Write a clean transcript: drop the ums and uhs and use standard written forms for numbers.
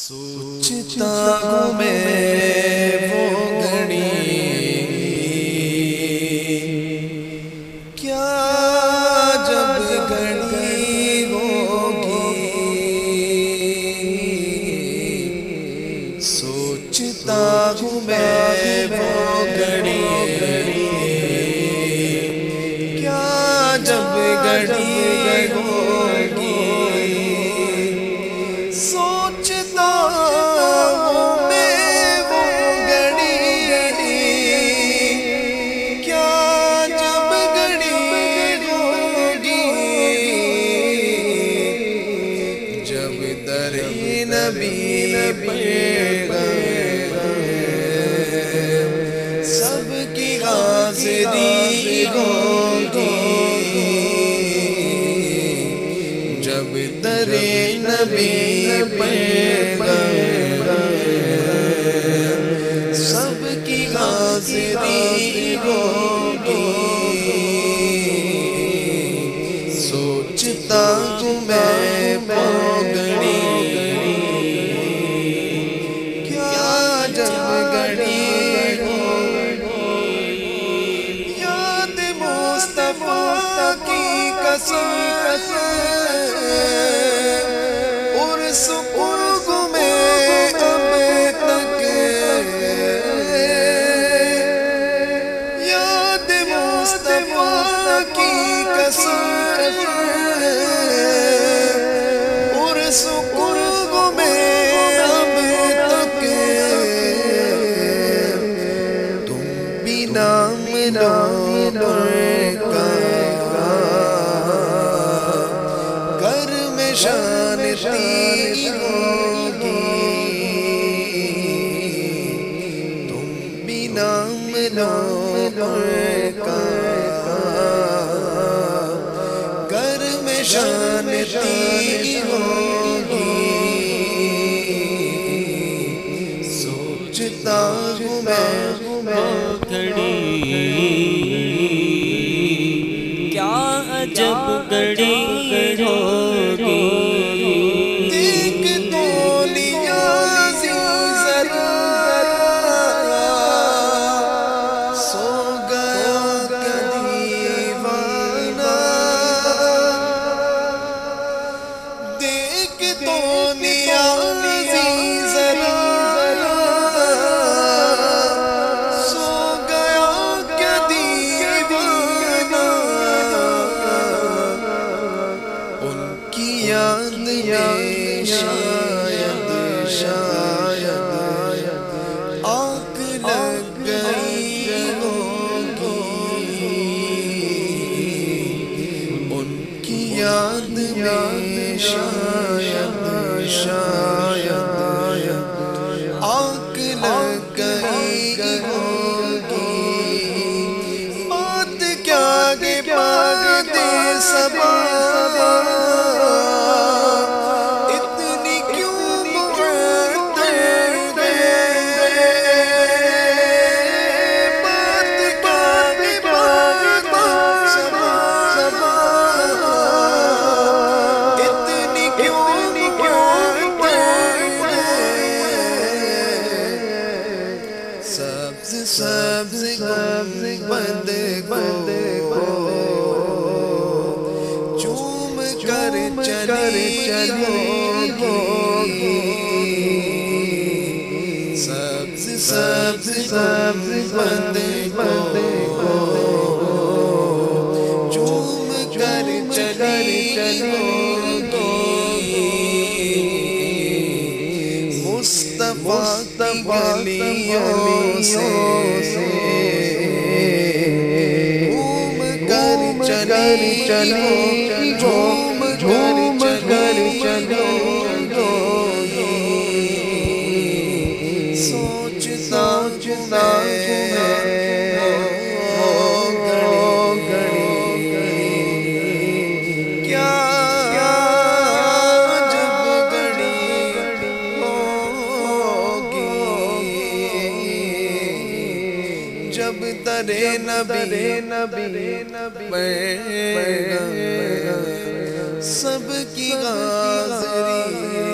سوچتا ہوں میں وہ گھڑی کیا جب گھڑی ہوگی، سوچتا ہوں میں وہ گھڑی کیا جب گھڑی ہوگی، سوچتا ہوں میں وہ گھڑی کیا جب گھڑی ہوگی، جب در نبی پہ سب کی حاضری ہوگی، جب در نبی پہ سب کی حاضری ہوگی، سوچتا ہوں میں وہ گھڑی کیا جب گھڑی ہوگی، یاد مصطفیٰ کی قسم اور سکوت میں اب تک، یاد مصطفیٰ کی قسم اور سکوت میں اب تک، تم بھی نام لو گھر میں شانتی ہوگی، تم بھی نام لو گھر میں شانتی ہوگی، سوچتا ہوں میں وہ گھڑی کیا عجب گھڑی ہوگی، دیکھ تو لیا ذرا سو گیا دیوانہ، دیکھ تو لیا ذرا سو گیا کیا دیوانہ، ان کی یاد میں شاید آنکھ لگ گئی ہوگی، ان کی یاد میں شاید آنکھ لگ گئی ہوگی، بات کیا کہ بات صبا اتنی کیوں معطل ہے، بات کیا کہ بات صبا اتنی کیوں معطل ہے، سبز سبز گنبد کو چوم کر چلی ہوگی، سبز سبز گنبد کو چوم کر چلی ہوگی، مصطفیٰ کی گلیوں سے گھوم کر چلی ہوگی، جھوم کر چلی ہوگی، سوچتا ہوں میں گھڑی کیا جب گھڑی ہوگی، جب در نبی پہ سب کی حاضری